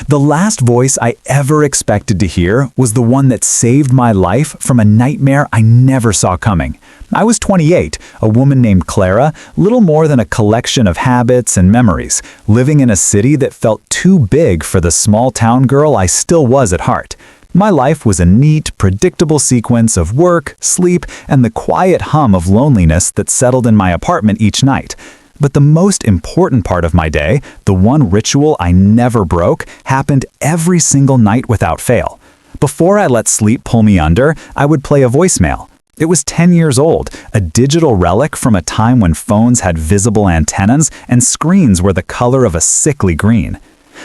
The last voice I ever expected to hear was the one that saved my life from a nightmare I never saw coming. I was 28, a woman named Clara, little more than a collection of habits and memories, living in a city that felt too big for the small-town girl I still was at heart. My life was a neat, predictable sequence of work, sleep, and the quiet hum of loneliness that settled in my apartment each night. But the most important part of my day, the one ritual I never broke, happened every single night without fail. Before I let sleep pull me under, I would play a voicemail. It was 10 years old, a digital relic from a time when phones had visible antennas and screens were the color of a sickly green.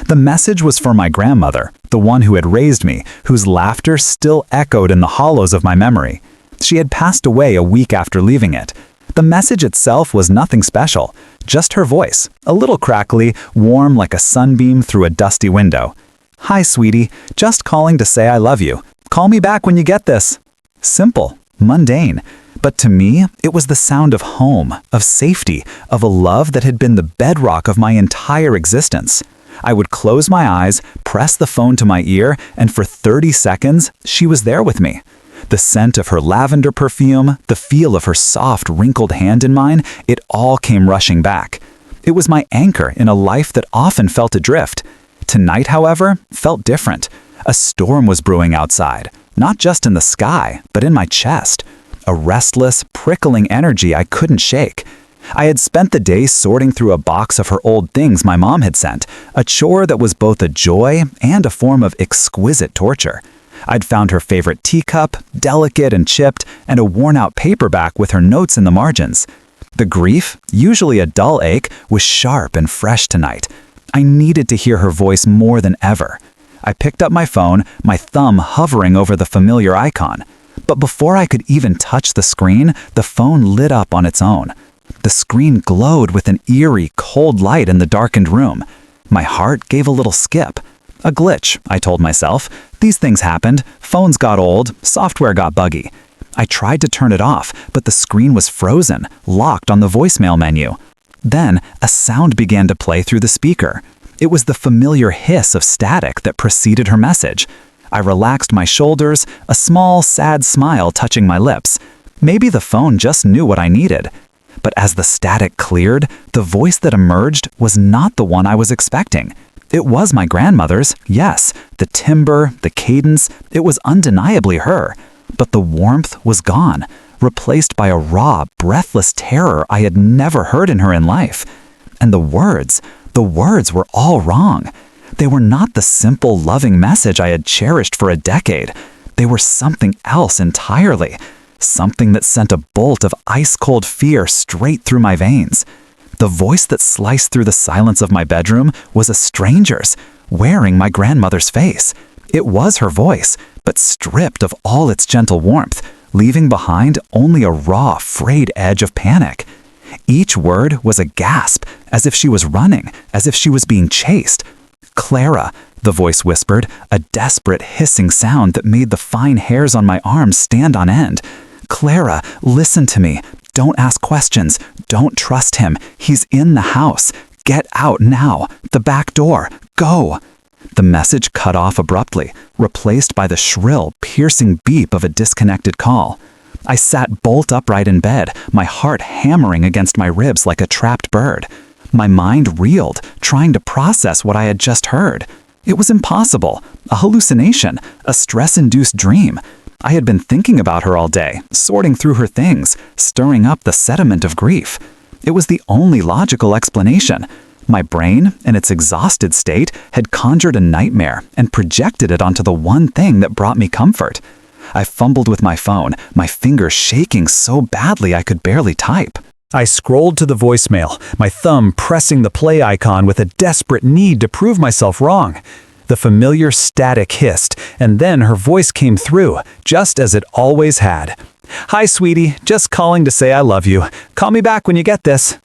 The message was for my grandmother, the one who had raised me, whose laughter still echoed in the hollows of my memory. She had passed away a week after leaving it. The message itself was nothing special, just her voice, a little crackly, warm like a sunbeam through a dusty window. "Hi, sweetie, just calling to say I love you. Call me back when you get this." Simple, mundane, but to me, it was the sound of home, of safety, of a love that had been the bedrock of my entire existence. I would close my eyes, press the phone to my ear, and for 30 seconds, she was there with me. The scent of her lavender perfume, the feel of her soft, wrinkled hand in mine, it all came rushing back. It was my anchor in a life that often felt adrift. Tonight, however, felt different. A storm was brewing outside, not just in the sky, but in my chest. A restless, prickling energy I couldn't shake. I had spent the day sorting through a box of her old things my mom had sent, a chore that was both a joy and a form of exquisite torture. I'd found her favorite teacup, delicate and chipped, and a worn-out paperback with her notes in the margins. The grief, usually a dull ache, was sharp and fresh tonight. I needed to hear her voice more than ever. I picked up my phone, my thumb hovering over the familiar icon. But before I could even touch the screen, the phone lit up on its own. The screen glowed with an eerie, cold light in the darkened room. My heart gave a little skip. A glitch, I told myself. These things happened. Phones got old. Software got buggy. I tried to turn it off, but the screen was frozen, locked on the voicemail menu. Then, a sound began to play through the speaker. It was the familiar hiss of static that preceded her message. I relaxed my shoulders, a small, sad smile touching my lips. Maybe the phone just knew what I needed. But as the static cleared, the voice that emerged was not the one I was expecting. It was my grandmother's, yes. The timbre, the cadence, it was undeniably her. But the warmth was gone, replaced by a raw, breathless terror I had never heard in her in life. And the words were all wrong. They were not the simple, loving message I had cherished for a decade. They were something else entirely. Something that sent a bolt of ice-cold fear straight through my veins. The voice that sliced through the silence of my bedroom was a stranger's, wearing my grandmother's face. It was her voice, but stripped of all its gentle warmth, leaving behind only a raw, frayed edge of panic. Each word was a gasp, as if she was running, as if she was being chased. "Clara," the voice whispered, a desperate hissing sound that made the fine hairs on my arms stand on end. "Clara, listen to me. Don't ask questions. Don't trust him. He's in the house. Get out now. The back door. Go." The message cut off abruptly, replaced by the shrill, piercing beep of a disconnected call. I sat bolt upright in bed, my heart hammering against my ribs like a trapped bird. My mind reeled, trying to process what I had just heard. It was impossible. A hallucination. A stress-induced dream. I had been thinking about her all day, sorting through her things, stirring up the sediment of grief. It was the only logical explanation. My brain, in its exhausted state, had conjured a nightmare and projected it onto the one thing that brought me comfort. I fumbled with my phone, my fingers shaking so badly I could barely type. I scrolled to the voicemail, my thumb pressing the play icon with a desperate need to prove myself wrong. The familiar static hissed, and then her voice came through, just as it always had. "Hi, sweetie, just calling to say I love you. Call me back when you get this."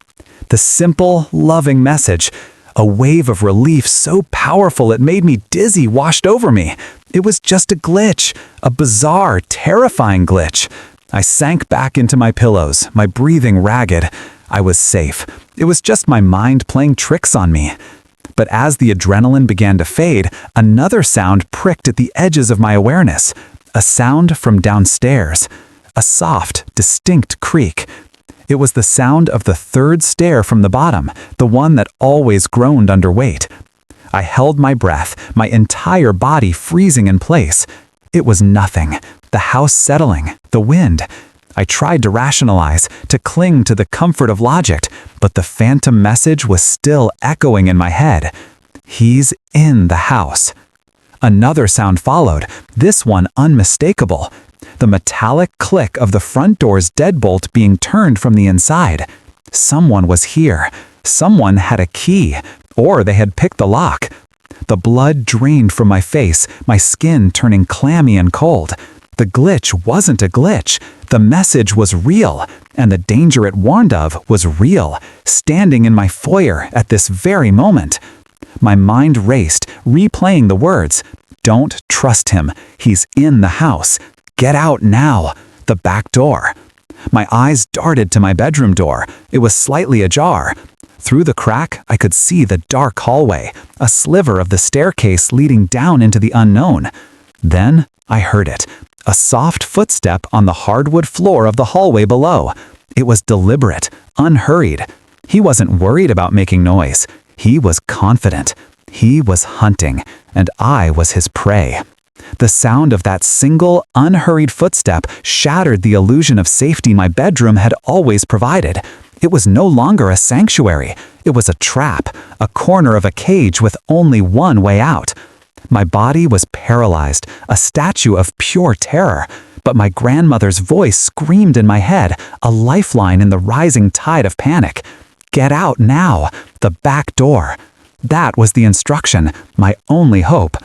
The simple, loving message. A wave of relief so powerful it made me dizzy washed over me. It was just a glitch, a bizarre, terrifying glitch. I sank back into my pillows, my breathing ragged. I was safe. It was just my mind playing tricks on me. But as the adrenaline began to fade, another sound pricked at the edges of my awareness. A sound from downstairs. A soft, distinct creak. It was the sound of the third stair from the bottom, the one that always groaned under weight. I held my breath, my entire body freezing in place. It was nothing. The house settling, the wind. I tried to rationalize, to cling to the comfort of logic, but the phantom message was still echoing in my head. He's in the house. Another sound followed, this one unmistakable. The metallic click of the front door's deadbolt being turned from the inside. Someone was here. Someone had a key, or they had picked the lock. The blood drained from my face, my skin turning clammy and cold. The glitch wasn't a glitch. The message was real, and the danger it warned of was real, standing in my foyer at this very moment. My mind raced, replaying the words. Don't trust him. He's in the house. Get out now. The back door. My eyes darted to my bedroom door. It was slightly ajar. Through the crack, I could see the dark hallway, a sliver of the staircase leading down into the unknown. Then I heard it. A soft footstep on the hardwood floor of the hallway below. It was deliberate, unhurried. He wasn't worried about making noise. He was confident. He was hunting, and I was his prey. The sound of that single, unhurried footstep shattered the illusion of safety my bedroom had always provided. It was no longer a sanctuary. It was a trap, a corner of a cage with only one way out. My body was paralyzed, a statue of pure terror. But my grandmother's voice screamed in my head, a lifeline in the rising tide of panic. Get out now, the back door. That was the instruction, my only hope.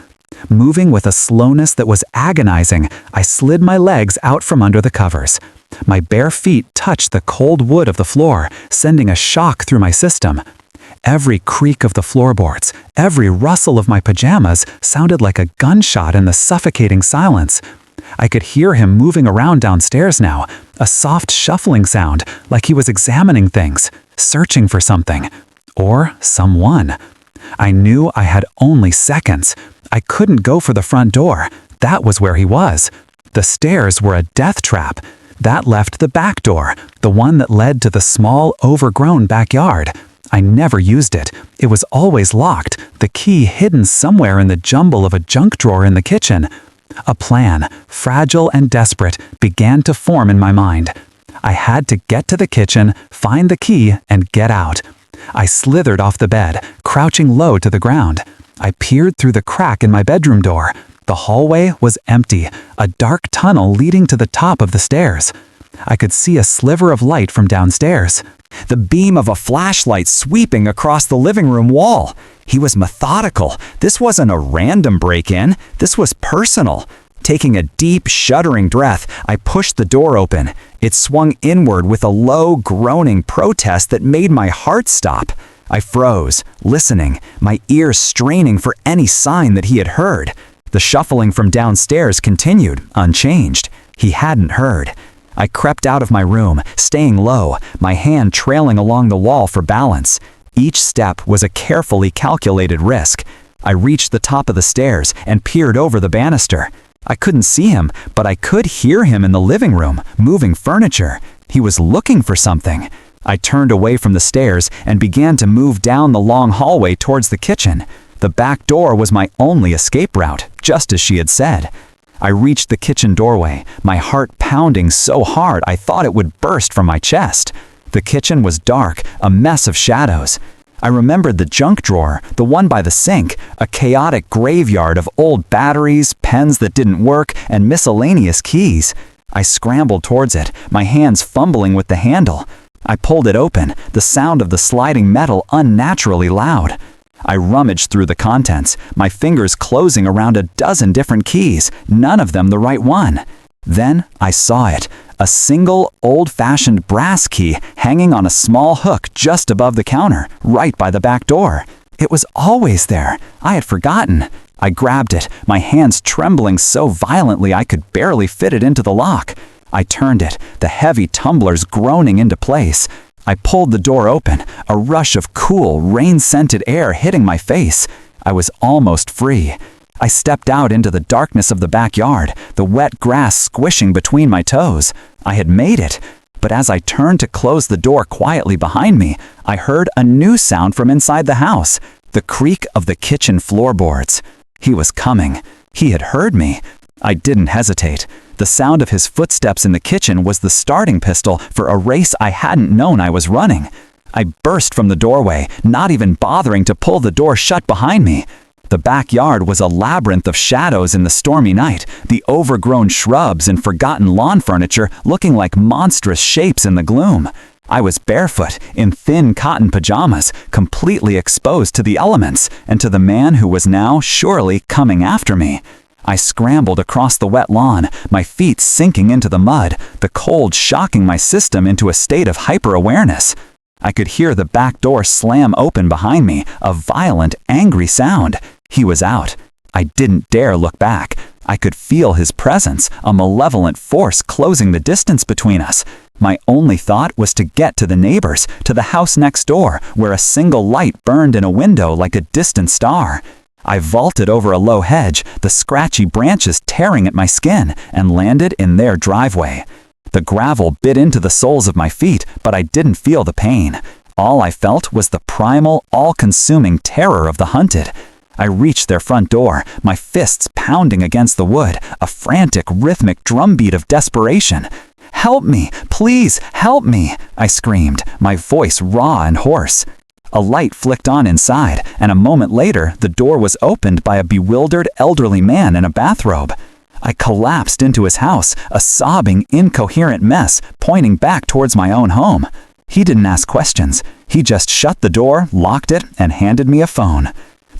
Moving with a slowness that was agonizing, I slid my legs out from under the covers. My bare feet touched the cold wood of the floor, sending a shock through my system. Every creak of the floorboards, every rustle of my pajamas sounded like a gunshot in the suffocating silence. I could hear him moving around downstairs now, a soft shuffling sound, like he was examining things, searching for something. Or someone. I knew I had only seconds. I couldn't go for the front door. That was where he was. The stairs were a death trap. That left the back door, the one that led to the small, overgrown backyard. I never used it. It was always locked, the key hidden somewhere in the jumble of a junk drawer in the kitchen. A plan, fragile and desperate, began to form in my mind. I had to get to the kitchen, find the key, and get out. I slithered off the bed, crouching low to the ground. I peered through the crack in my bedroom door. The hallway was empty, a dark tunnel leading to the top of the stairs. I could see a sliver of light from downstairs. The beam of a flashlight sweeping across the living room wall. He was methodical. This wasn't a random break-in. This was personal. Taking a deep, shuddering breath, I pushed the door open. It swung inward with a low, groaning protest that made my heart stop. I froze, listening, my ears straining for any sign that he had heard. The shuffling from downstairs continued, unchanged. He hadn't heard. I crept out of my room, staying low, my hand trailing along the wall for balance. Each step was a carefully calculated risk. I reached the top of the stairs and peered over the banister. I couldn't see him, but I could hear him in the living room, moving furniture. He was looking for something. I turned away from the stairs and began to move down the long hallway towards the kitchen. The back door was my only escape route, just as she had said. I reached the kitchen doorway, my heart pounding so hard I thought it would burst from my chest. The kitchen was dark, a mess of shadows. I remembered the junk drawer, the one by the sink, a chaotic graveyard of old batteries, pens that didn't work, and miscellaneous keys. I scrambled towards it, my hands fumbling with the handle. I pulled it open, the sound of the sliding metal unnaturally loud. I rummaged through the contents, my fingers closing around a dozen different keys, none of them the right one. Then I saw it, a single old-fashioned brass key hanging on a small hook just above the counter, right by the back door. It was always there. I had forgotten. I grabbed it, my hands trembling so violently I could barely fit it into the lock. I turned it, the heavy tumblers groaning into place. I pulled the door open, a rush of cool, rain-scented air hitting my face. I was almost free. I stepped out into the darkness of the backyard, the wet grass squishing between my toes. I had made it. But as I turned to close the door quietly behind me, I heard a new sound from inside the house, the creak of the kitchen floorboards. He was coming. He had heard me. I didn't hesitate. The sound of his footsteps in the kitchen was the starting pistol for a race I hadn't known I was running. I burst from the doorway, not even bothering to pull the door shut behind me. The backyard was a labyrinth of shadows in the stormy night, the overgrown shrubs and forgotten lawn furniture looking like monstrous shapes in the gloom. I was barefoot, in thin cotton pajamas, completely exposed to the elements and to the man who was now surely coming after me. I scrambled across the wet lawn, my feet sinking into the mud, the cold shocking my system into a state of hyper-awareness. I could hear the back door slam open behind me, a violent, angry sound. He was out. I didn't dare look back. I could feel his presence, a malevolent force closing the distance between us. My only thought was to get to the neighbors, to the house next door, where a single light burned in a window like a distant star. I vaulted over a low hedge, the scratchy branches tearing at my skin, and landed in their driveway. The gravel bit into the soles of my feet, but I didn't feel the pain. All I felt was the primal, all-consuming terror of the hunted. I reached their front door, my fists pounding against the wood, a frantic, rhythmic drumbeat of desperation. "Help me! Please, help me!" I screamed, my voice raw and hoarse. A light flicked on inside, and a moment later, the door was opened by a bewildered elderly man in a bathrobe. I collapsed into his house, a sobbing, incoherent mess, pointing back towards my own home. He didn't ask questions. He just shut the door, locked it, and handed me a phone.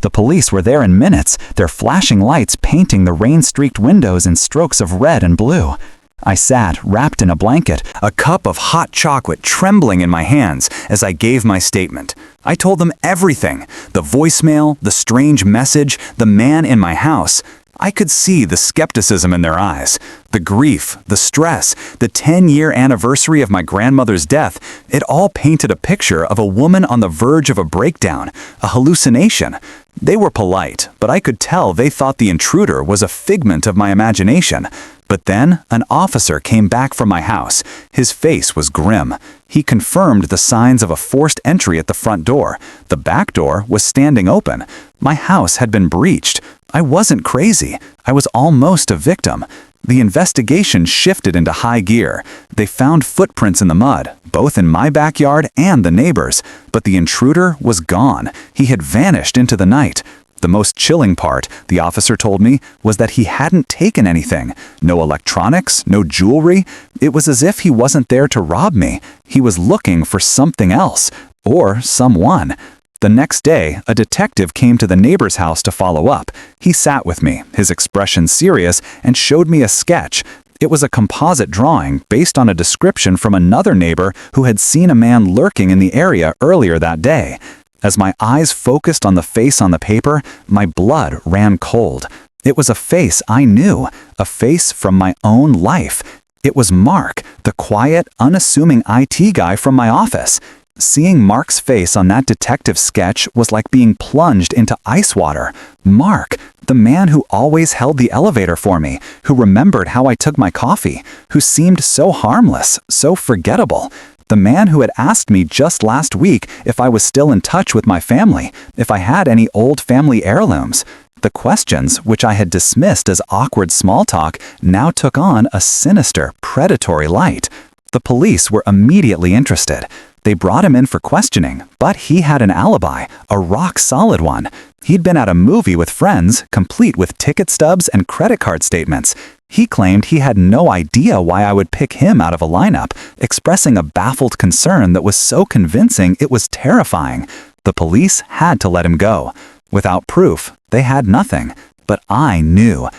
The police were there in minutes, their flashing lights painting the rain-streaked windows in strokes of red and blue. I sat, wrapped in a blanket, a cup of hot chocolate trembling in my hands as I gave my statement. I told them everything, the voicemail, the strange message, the man in my house. I could see the skepticism in their eyes, the grief, the stress, the 10-year anniversary of my grandmother's death. It all painted a picture of a woman on the verge of a breakdown, a hallucination. They were polite, but I could tell they thought the intruder was a figment of my imagination. But then, an officer came back from my house. His face was grim. He confirmed the signs of a forced entry at the front door. The back door was standing open. My house had been breached. I wasn't crazy. I was almost a victim. The investigation shifted into high gear. They found footprints in the mud, both in my backyard and the neighbors. But the intruder was gone. He had vanished into the night. The most chilling part, the officer told me, was that he hadn't taken anything. No electronics, no jewelry. It was as if he wasn't there to rob me. He was looking for something else, or someone. The next day, a detective came to the neighbor's house to follow up. He sat with me, his expression serious, and showed me a sketch. It was a composite drawing based on a description from another neighbor who had seen a man lurking in the area earlier that day. As my eyes focused on the face on the paper, my blood ran cold. It was a face I knew, a face from my own life. It was Mark, the quiet, unassuming IT guy from my office. Seeing Mark's face on that detective sketch was like being plunged into ice water. Mark, the man who always held the elevator for me, who remembered how I took my coffee, who seemed so harmless, so forgettable. The man who had asked me just last week if I was still in touch with my family, if I had any old family heirlooms. The questions, which I had dismissed as awkward small talk, now took on a sinister, predatory light. The police were immediately interested. They brought him in for questioning, but he had an alibi, a rock-solid one. He'd been at a movie with friends, complete with ticket stubs and credit card statements. He claimed he had no idea why I would pick him out of a lineup, expressing a baffled concern that was so convincing it was terrifying. The police had to let him go. Without proof, they had nothing. But I knew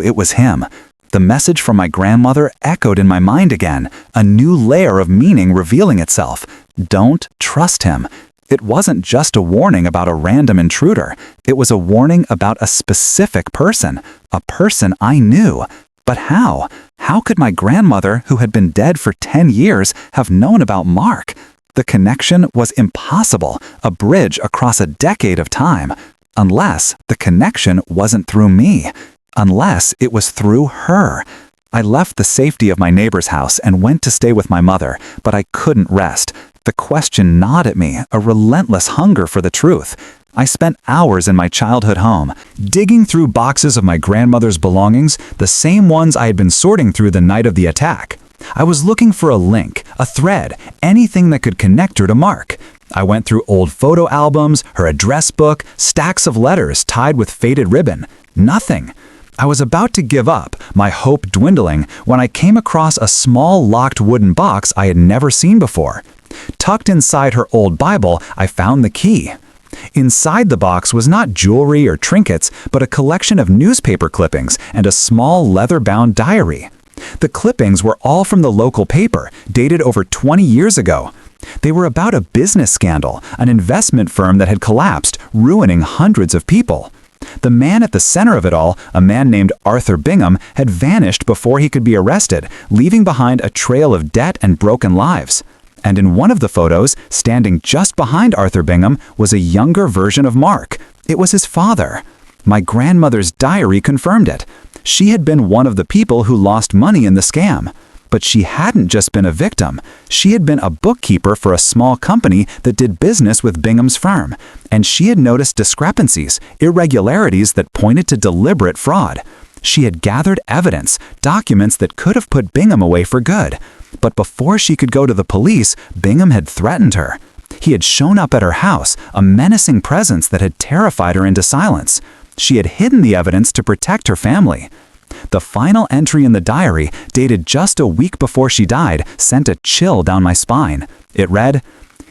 it was him. The message from my grandmother echoed in my mind again, a new layer of meaning revealing itself. Don't trust him. It wasn't just a warning about a random intruder. It was a warning about a specific person, a person I knew. But how? How could my grandmother, who had been dead for 10 years, have known about Mark? The connection was impossible, a bridge across a decade of time. Unless the connection wasn't through me. Unless it was through her. I left the safety of my neighbor's house and went to stay with my mother, but I couldn't rest. The question gnawed at me, a relentless hunger for the truth. I spent hours in my childhood home, digging through boxes of my grandmother's belongings, the same ones I had been sorting through the night of the attack. I was looking for a link, a thread, anything that could connect her to Mark. I went through old photo albums, her address book, stacks of letters tied with faded ribbon. Nothing. I was about to give up, my hope dwindling, when I came across a small locked wooden box I had never seen before. Tucked inside her old Bible, I found the key. Inside the box was not jewelry or trinkets, but a collection of newspaper clippings and a small leather-bound diary. The clippings were all from the local paper, dated over 20 years ago. They were about a business scandal, an investment firm that had collapsed, ruining hundreds of people. The man at the center of it all, a man named Arthur Bingham, had vanished before he could be arrested, leaving behind a trail of debt and broken lives. And in one of the photos, standing just behind Arthur Bingham, was a younger version of Mark. It was his father. My grandmother's diary confirmed it. She had been one of the people who lost money in the scam. But she hadn't just been a victim. She had been a bookkeeper for a small company that did business with Bingham's firm, and she had noticed discrepancies, irregularities that pointed to deliberate fraud. She had gathered evidence, documents that could have put Bingham away for good. But before she could go to the police, Bingham had threatened her. He had shown up at her house, a menacing presence that had terrified her into silence. She had hidden the evidence to protect her family. The final entry in the diary, dated just a week before she died, sent a chill down my spine. It read,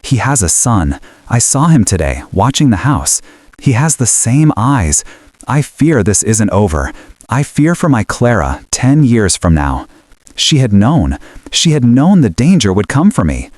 "He has a son. I saw him today, watching the house. He has the same eyes. I fear this isn't over. I fear for my Clara 10 years from now." She had known. She had known the danger would come for me.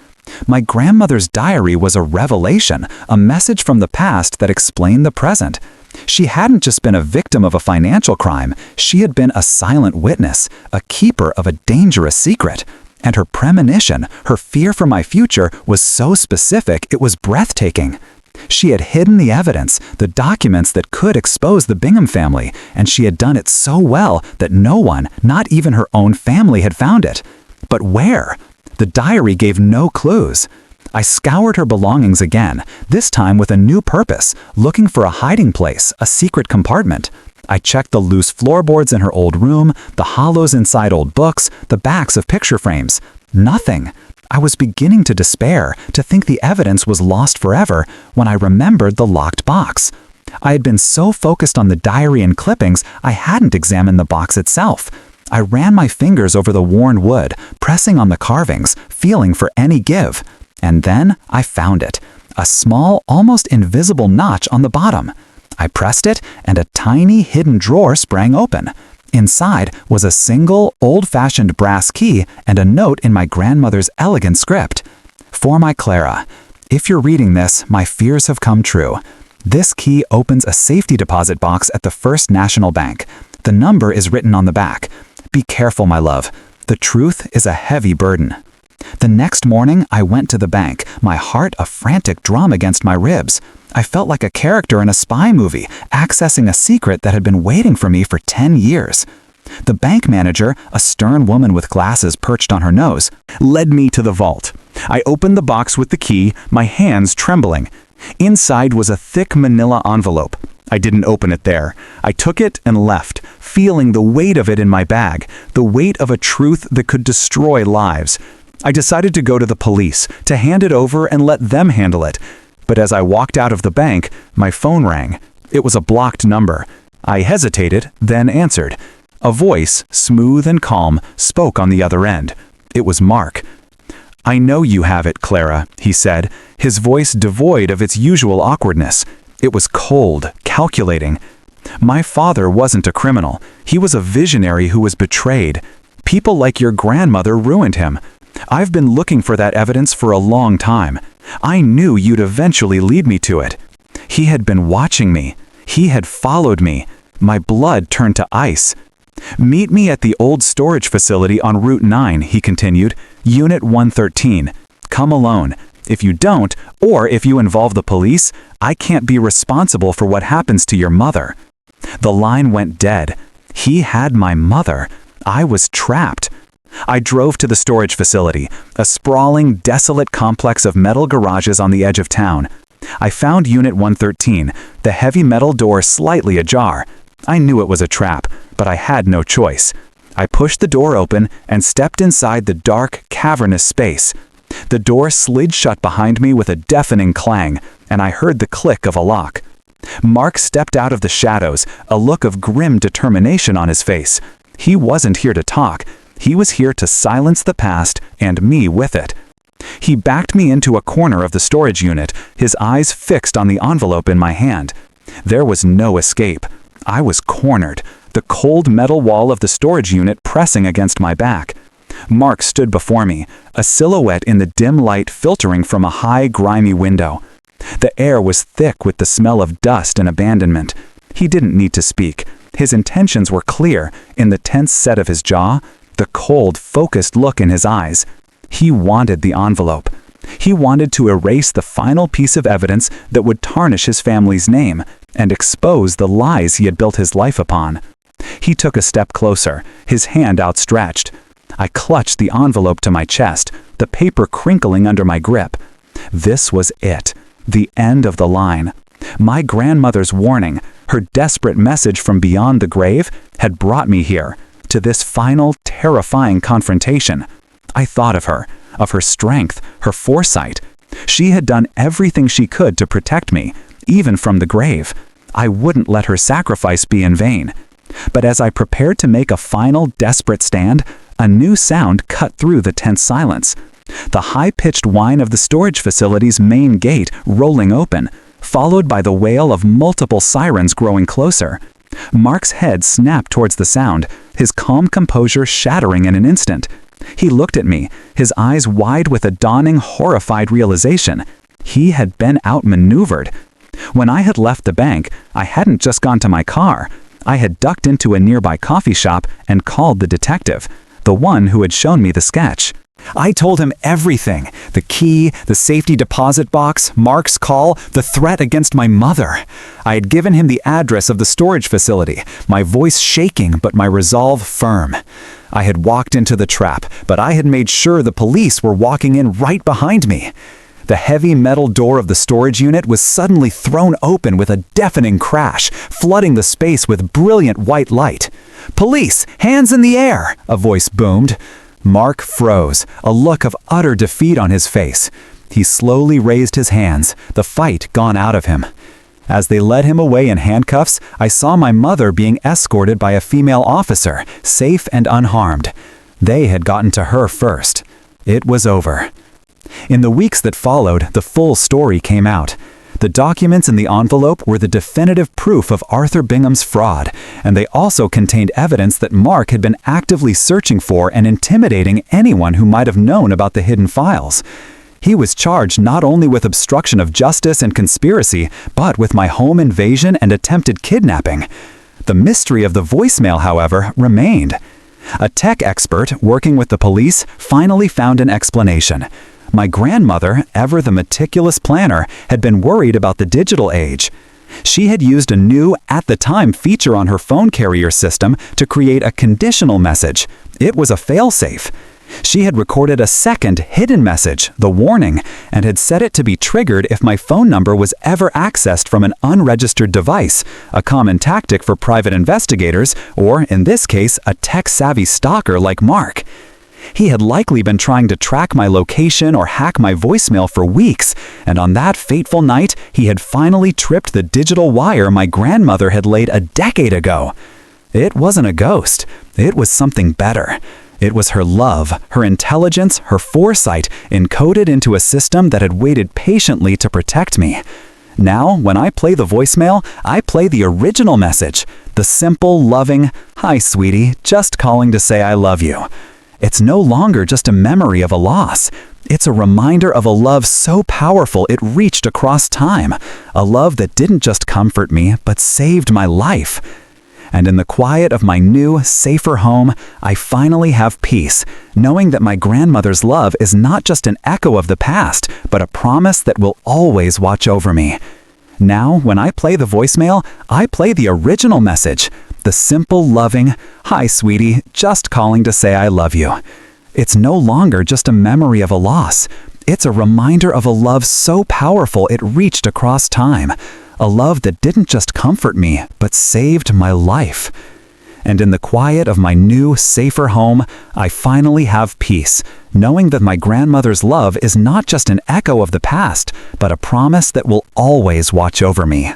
My grandmother's diary was a revelation, a message from the past that explained the present. She hadn't just been a victim of a financial crime, she had been a silent witness, a keeper of a dangerous secret. And her premonition, her fear for my future, was so specific it was breathtaking. She had hidden the evidence, the documents that could expose the Bingham family, and she had done it so well that no one, not even her own family, had found it. But where? The diary gave no clues. I scoured her belongings again, this time with a new purpose, looking for a hiding place, a secret compartment. I checked the loose floorboards in her old room, the hollows inside old books, the backs of picture frames. Nothing. I was beginning to despair, to think the evidence was lost forever, when I remembered the locked box. I had been so focused on the diary and clippings, I hadn't examined the box itself. I ran my fingers over the worn wood, pressing on the carvings, feeling for any give. And then I found it, a small, almost invisible notch on the bottom. I pressed it, and a tiny hidden drawer sprang open. Inside was a single, old-fashioned brass key and a note in my grandmother's elegant script. "For my Clara, if you're reading this, my fears have come true. This key opens a safety deposit box at the First National Bank. The number is written on the back. Be careful, my love. The truth is a heavy burden." The next morning, I went to the bank, my heart a frantic drum against my ribs. I felt like a character in a spy movie, accessing a secret that had been waiting for me for 10 years. The bank manager, a stern woman with glasses perched on her nose, led me to the vault. I opened the box with the key, my hands trembling. Inside was a thick manila envelope. I didn't open it there. I took it and left, feeling the weight of it in my bag, the weight of a truth that could destroy lives. I decided to go to the police, to hand it over and let them handle it. But as I walked out of the bank, my phone rang. It was a blocked number. I hesitated, then answered. A voice, smooth and calm, spoke on the other end. It was Mark. "I know you have it, Clara," he said, his voice devoid of its usual awkwardness. It was cold, calculating. "My father wasn't a criminal. He was a visionary who was betrayed. People like your grandmother ruined him. I've been looking for that evidence for a long time. I knew you'd eventually lead me to it. He had been watching me. He had followed me. My blood turned to ice. Meet me at the old storage facility on Route 9, he continued. Unit 113. Come alone. If you don't, or if you involve the police, I can't be responsible for what happens to your mother." The line went dead. He had my mother. I was trapped. I drove to the storage facility, a sprawling, desolate complex of metal garages on the edge of town. I found Unit 113, the heavy metal door slightly ajar. I knew it was a trap, but I had no choice. I pushed the door open and stepped inside the dark, cavernous space. The door slid shut behind me with a deafening clang, and I heard the click of a lock. Mark stepped out of the shadows, a look of grim determination on his face. He wasn't here to talk. He was here to silence the past and me with it. He backed me into a corner of the storage unit, his eyes fixed on the envelope in my hand. There was no escape. I was cornered, the cold metal wall of the storage unit pressing against my back. Mark stood before me, a silhouette in the dim light filtering from a high, grimy window. The air was thick with the smell of dust and abandonment. He didn't need to speak. His intentions were clear in the tense set of his jaw, the cold, focused look in his eyes. He wanted the envelope. He wanted to erase the final piece of evidence that would tarnish his family's name and expose the lies he had built his life upon. He took a step closer, his hand outstretched. I clutched the envelope to my chest, the paper crinkling under my grip. This was it, the end of the line. My grandmother's warning, her desperate message from beyond the grave, had brought me here, to this final, terrifying confrontation. I thought of her strength, her foresight. She had done everything she could to protect me, even from the grave. I wouldn't let her sacrifice be in vain. But as I prepared to make a final, desperate stand, a new sound cut through the tense silence. The high-pitched whine of the storage facility's main gate rolling open, followed by the wail of multiple sirens growing closer. Mark's head snapped towards the sound, his calm composure shattering in an instant. He looked at me, his eyes wide with a dawning, horrified realization. He had been outmaneuvered. When I had left the bank, I hadn't just gone to my car. I had ducked into a nearby coffee shop and called the detective, the one who had shown me the sketch. I told him everything, the key, the safety deposit box, Mark's call, the threat against my mother. I had given him the address of the storage facility, my voice shaking but my resolve firm. I had walked into the trap, but I had made sure the police were walking in right behind me. The heavy metal door of the storage unit was suddenly thrown open with a deafening crash, flooding the space with brilliant white light. "Police, hands in the air!" a voice boomed. Mark froze, a look of utter defeat on his face. He slowly raised his hands, the fight gone out of him. As they led him away in handcuffs, I saw my mother being escorted by a female officer, safe and unharmed. They had gotten to her first. It was over. In the weeks that followed, the full story came out. The documents in the envelope were the definitive proof of Arthur Bingham's fraud, and they also contained evidence that Mark had been actively searching for and intimidating anyone who might have known about the hidden files. He was charged not only with obstruction of justice and conspiracy, but with my home invasion and attempted kidnapping. The mystery of the voicemail, however, remained. A tech expert working with the police finally found an explanation. My grandmother, ever the meticulous planner, had been worried about the digital age. She had used a new, at the time, feature on her phone carrier system to create a conditional message. It was a failsafe. She had recorded a second hidden message, the warning, and had set it to be triggered if my phone number was ever accessed from an unregistered device, a common tactic for private investigators, or, in this case, a tech-savvy stalker like Mark. He had likely been trying to track my location or hack my voicemail for weeks, and on that fateful night, he had finally tripped the digital wire my grandmother had laid a decade ago. It wasn't a ghost. It was something better. It was her love, her intelligence, her foresight, encoded into a system that had waited patiently to protect me. Now, when I play the voicemail, I play the original message, the simple, loving, "Hi, sweetie, just calling to say I love you." It's no longer just a memory of a loss. It's a reminder of a love so powerful it reached across time, a love that didn't just comfort me, but saved my life. And in the quiet of my new, safer home, I finally have peace, knowing that my grandmother's love is not just an echo of the past, but a promise that will always watch over me. Now, when I play the voicemail, I play the original message, the simple, loving, "Hi, sweetie, just calling to say I love you." It's no longer just a memory of a loss. It's a reminder of a love so powerful it reached across time. A love that didn't just comfort me, but saved my life. And in the quiet of my new, safer home, I finally have peace, knowing that my grandmother's love is not just an echo of the past, but a promise that will always watch over me.